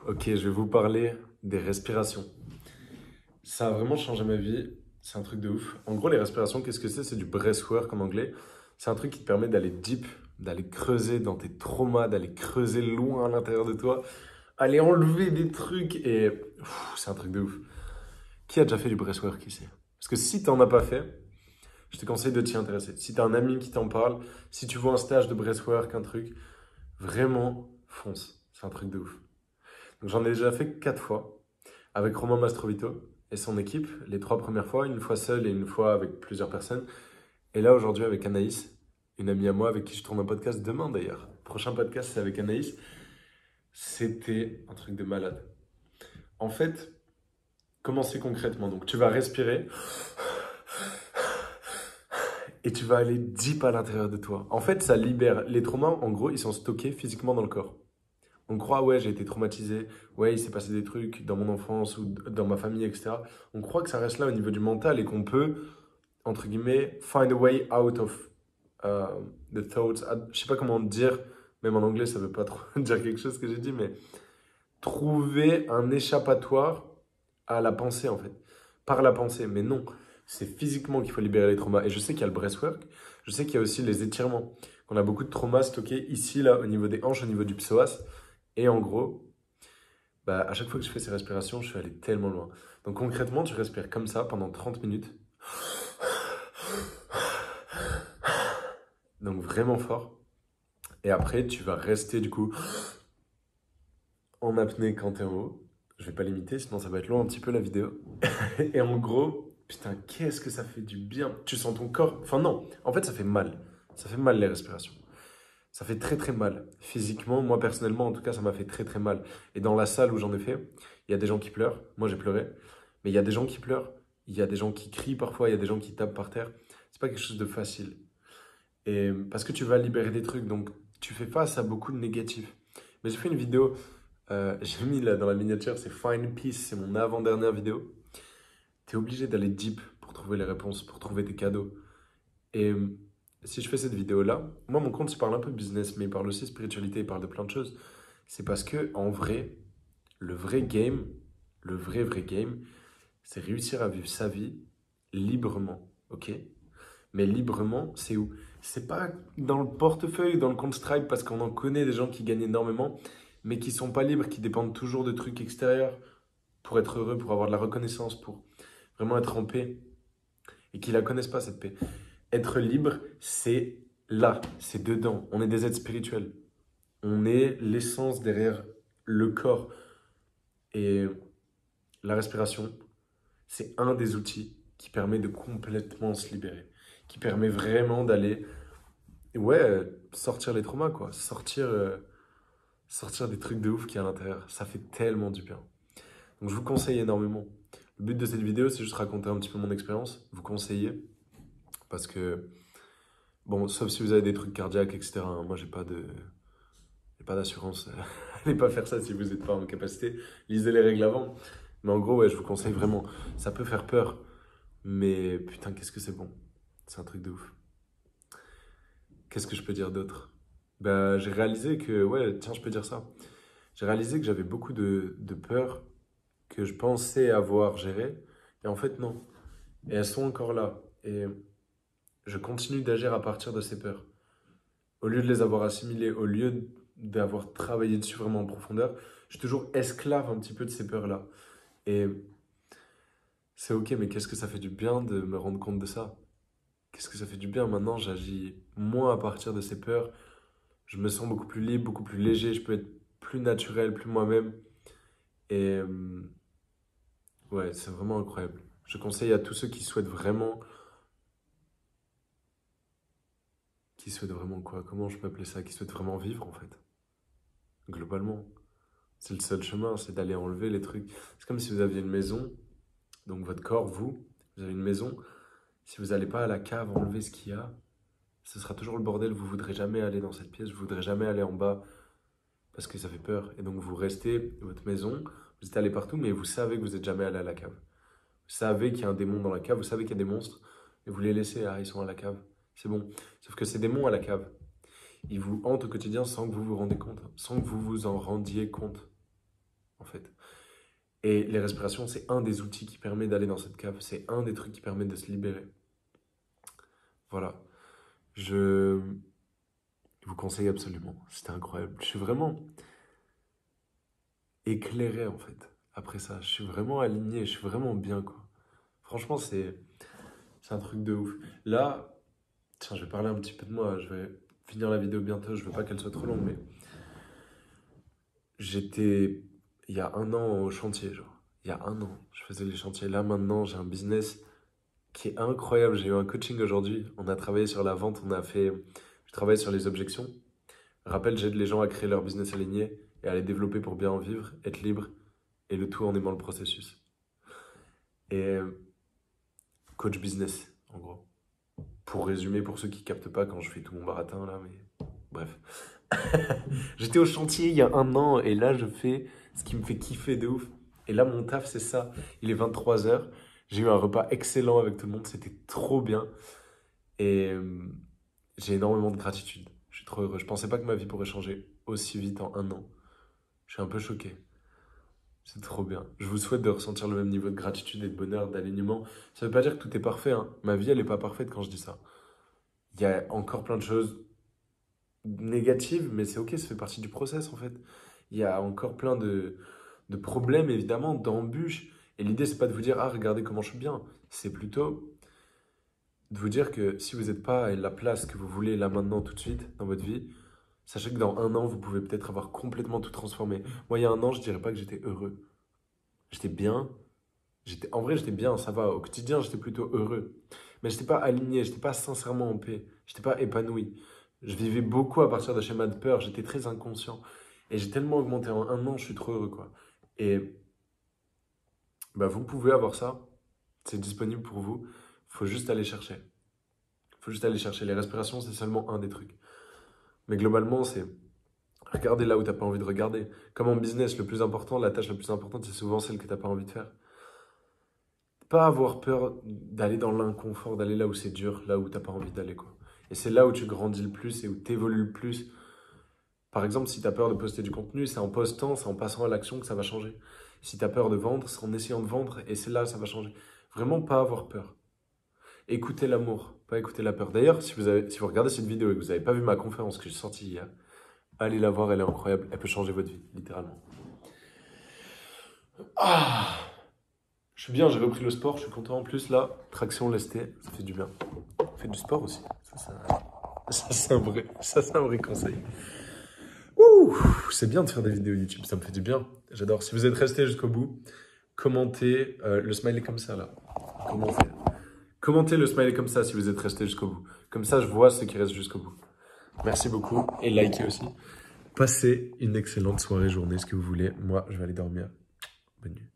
Ok, je vais vous parler des respirations. Ça a vraiment changé ma vie. C'est un truc de ouf. En gros, les respirations, qu'est-ce que c'est? C'est du breathwork en anglais. C'est un truc qui te permet d'aller deep, d'aller creuser dans tes traumas, d'aller creuser loin à l'intérieur de toi, aller enlever des trucs et c'est un truc de ouf. Qui a déjà fait du breathwork ici? Parce que si t'en as pas fait, je te conseille de t'y intéresser. Si t'as un ami qui t'en parle, si tu vois un stage de breathwork, un truc, vraiment fonce. C'est un truc de ouf. Donc j'en ai déjà fait 4 fois avec Romain Mastrovito et son équipe, les 3 premières fois, une fois seul et une fois avec plusieurs personnes. Et là aujourd'hui avec Anaïs, une amie à moi avec qui je tourne un podcast demain d'ailleurs. Prochain podcast c'est avec Anaïs. C'était un truc de malade. En fait, comment c'est concrètement? Donc tu vas respirer et tu vas aller deep à l'intérieur de toi. En fait, ça libère. Les traumas, en gros, ils sont stockés physiquement dans le corps. On croit, ouais, j'ai été traumatisé, ouais, il s'est passé des trucs dans mon enfance ou dans ma famille, etc. On croit que ça reste là au niveau du mental et qu'on peut, entre guillemets, find a way out of uh, the thoughts. Je sais pas comment dire, même en anglais, ça veut pas trop dire quelque chose que j'ai dit, mais trouver un échappatoire à la pensée, en fait. Par la pensée, mais non. C'est physiquement qu'il faut libérer les traumas. Et je sais qu'il y a le breathwork, je sais qu'il y a aussi les étirements. On a beaucoup de traumas stockés ici, là, au niveau des hanches, au niveau du psoas. Et en gros, bah, à chaque fois que je fais ces respirations, je suis allé tellement loin. Donc concrètement, tu respires comme ça pendant 30 minutes. Donc vraiment fort. Et après, tu vas rester du coup en apnée quand t'es en haut. Je vais pas l'imiter, sinon ça va être long un petit peu la vidéo. Et en gros, putain, qu'est-ce que ça fait du bien. Tu sens ton corps. Enfin non, en fait ça fait mal. Ça fait mal les respirations. Ça fait très très mal. Physiquement, moi personnellement, en tout cas, ça m'a fait très très mal. Et dans la salle où j'en ai fait, il y a des gens qui pleurent. Moi, j'ai pleuré. Mais il y a des gens qui pleurent. Il y a des gens qui crient parfois. Il y a des gens qui tapent par terre. C'est pas quelque chose de facile. Et parce que tu vas libérer des trucs. Donc, tu fais face à beaucoup de négatifs. Mais j'ai fait une vidéo. J'ai mis là dans la miniature, c'est Find Peace. C'est mon avant-dernière vidéo. Tu es obligé d'aller deep pour trouver les réponses, pour trouver tes cadeaux. Et si je fais cette vidéo-là, moi, mon compte, il parle un peu business, mais il parle aussi spiritualité, il parle de plein de choses. C'est parce que, en vrai, le vrai game, le vrai game, c'est réussir à vivre sa vie librement, ok? Mais librement, c'est où? C'est pas dans le portefeuille, dans le compte Stripe, parce qu'on en connaît des gens qui gagnent énormément, mais qui sont pas libres, qui dépendent toujours de trucs extérieurs pour être heureux, pour avoir de la reconnaissance, pour vraiment être en paix, et qui la connaissent pas, cette paix. Être libre, c'est là, c'est dedans. On est des êtres spirituels. On est l'essence derrière le corps. Et la respiration, c'est un des outils qui permet de complètement se libérer. Qui permet vraiment d'aller, ouais, sortir les traumas, quoi. Sortir des trucs de ouf qu'il y a à l'intérieur. Ça fait tellement du bien. Donc je vous conseille énormément. Le but de cette vidéo, c'est juste raconter un petit peu mon expérience, vous conseiller. Parce que, bon, sauf si vous avez des trucs cardiaques, etc. Hein, moi, j'ai pas d'assurance. Allez pas faire ça si vous n'êtes pas en capacité. Lisez les règles avant. Mais en gros, ouais, je vous conseille vraiment. Ça peut faire peur, mais putain, qu'est-ce que c'est bon. C'est un truc de ouf. Qu'est-ce que je peux dire d'autre? Bah, j'ai réalisé que, ouais, tiens, je peux dire ça. J'ai réalisé que j'avais beaucoup de peurs que je pensais avoir gérées. Et en fait, non. Et elles sont encore là. Et je continue d'agir à partir de ces peurs. Au lieu de les avoir assimilées, au lieu d'avoir travaillé dessus vraiment en profondeur, je suis toujours esclave un petit peu de ces peurs-là. Et c'est ok, mais qu'est-ce que ça fait du bien de me rendre compte de ça? Qu'est-ce que ça fait du bien maintenant? J'agis moins à partir de ces peurs. Je me sens beaucoup plus libre, beaucoup plus léger. Je peux être plus naturel, plus moi-même. Et ouais, c'est vraiment incroyable. Je conseille à tous ceux qui souhaitent vraiment quoi? Comment je peux appeler ça? Qui souhaitent vraiment vivre en fait, globalement. C'est le seul chemin, c'est d'aller enlever les trucs. C'est comme si vous aviez une maison, donc votre corps, vous avez une maison. Si vous n'allez pas à la cave enlever ce qu'il y a, ce sera toujours le bordel. Vous voudrez jamais aller dans cette pièce, vous voudrez jamais aller en bas parce que ça fait peur. Et donc vous restez votre maison, vous êtes allé partout, mais vous savez que vous n'êtes jamais allé à la cave. Vous savez qu'il y a un démon dans la cave, vous savez qu'il y a des monstres, et vous les laissez, ah, ils sont à la cave. C'est bon. Sauf que ces démons à la cave, ils vous hantent au quotidien sans que vous vous rendez compte, sans que vous vous en rendiez compte. en fait. Et les respirations, c'est un des outils qui permet d'aller dans cette cave. C'est un des trucs qui permet de se libérer. Voilà. Je vous conseille absolument. C'était incroyable. Je suis vraiment éclairé, en fait, après ça. Je suis vraiment aligné. Je suis vraiment bien, quoi. Franchement, c'est un truc de ouf. Là, tiens, je vais parler un petit peu de moi. Je vais finir la vidéo bientôt. Je veux pas qu'elle soit trop longue, mais j'étais, il y a un an, au chantier, genre. Il y a un an, je faisais les chantiers. Là, maintenant, j'ai un business qui est incroyable. J'ai eu un coaching aujourd'hui. On a travaillé sur la vente. Je travaille sur les objections. Rappel, j'aide les gens à créer leur business aligné et à les développer pour bien en vivre, être libre, et le tout en aimant le processus. Et coach business, en gros. Pour résumer, pour ceux qui captent pas quand je fais tout mon baratin là, mais bref. J'étais au chantier il y a un an et là je fais ce qui me fait kiffer de ouf. Et là mon taf c'est ça. Il est 23h. J'ai eu un repas excellent avec tout le monde. C'était trop bien. Et j'ai énormément de gratitude. Je suis trop heureux. Je pensais pas que ma vie pourrait changer aussi vite en un an. Je suis un peu choqué. C'est trop bien. Je vous souhaite de ressentir le même niveau de gratitude et de bonheur, d'alignement. Ça veut pas dire que tout est parfait, hein. Ma vie, elle est pas parfaite quand je dis ça. Il y a encore plein de choses négatives, mais c'est ok, ça fait partie du process en fait. Il y a encore plein de problèmes, évidemment, d'embûches. Et l'idée, c'est pas de vous dire, ah, regardez comment je suis bien. C'est plutôt de vous dire que si vous n'êtes pas à la place que vous voulez là maintenant, tout de suite, dans votre vie, sachez que dans un an, vous pouvez peut-être avoir complètement tout transformé. Moi, il y a un an, je dirais pas que j'étais heureux. J'étais bien. En vrai, j'étais bien, ça va. Au quotidien, j'étais plutôt heureux. Mais j'étais pas aligné, j'étais pas sincèrement en paix. J'étais pas épanoui. Je vivais beaucoup à partir de schémas de peur. J'étais très inconscient. Et j'ai tellement augmenté en un an, je suis trop heureux, quoi. Et bah, vous pouvez avoir ça. C'est disponible pour vous. Faut juste aller chercher. Faut juste aller chercher. Les respirations, c'est seulement un des trucs. Mais globalement, c'est regarder là où t'as pas envie de regarder. Comme en business, le plus important, la tâche la plus importante, c'est souvent celle que t'as pas envie de faire. Pas avoir peur d'aller dans l'inconfort, d'aller là où c'est dur, là où t'as pas envie d'aller, quoi. Et c'est là où tu grandis le plus et où tu évolues le plus. Par exemple, si tu as peur de poster du contenu, c'est en postant, c'est en passant à l'action que ça va changer. Si tu as peur de vendre, c'est en essayant de vendre et c'est là que ça va changer. Vraiment pas avoir peur. Écoutez l'amour, pas écouter la peur. D'ailleurs, si vous regardez cette vidéo et que vous n'avez pas vu ma conférence que j'ai sortie hier, allez la voir, elle est incroyable. Elle peut changer votre vie, littéralement. Ah, je suis bien, j'ai repris le sport, je suis content en plus là. Traction lestée, ça fait du bien. Faites du sport aussi. Ça c'est un vrai conseil. Ouh, c'est bien de faire des vidéos YouTube, ça me fait du bien. J'adore. Si vous êtes resté jusqu'au bout, commentez le smiley comme ça là. Commentez le smiley comme ça si vous êtes resté jusqu'au bout. Comme ça, je vois ceux qui restent jusqu'au bout. Merci beaucoup et likez aussi. Passez une excellente soirée, journée, ce que vous voulez. Moi, je vais aller dormir. Bonne nuit.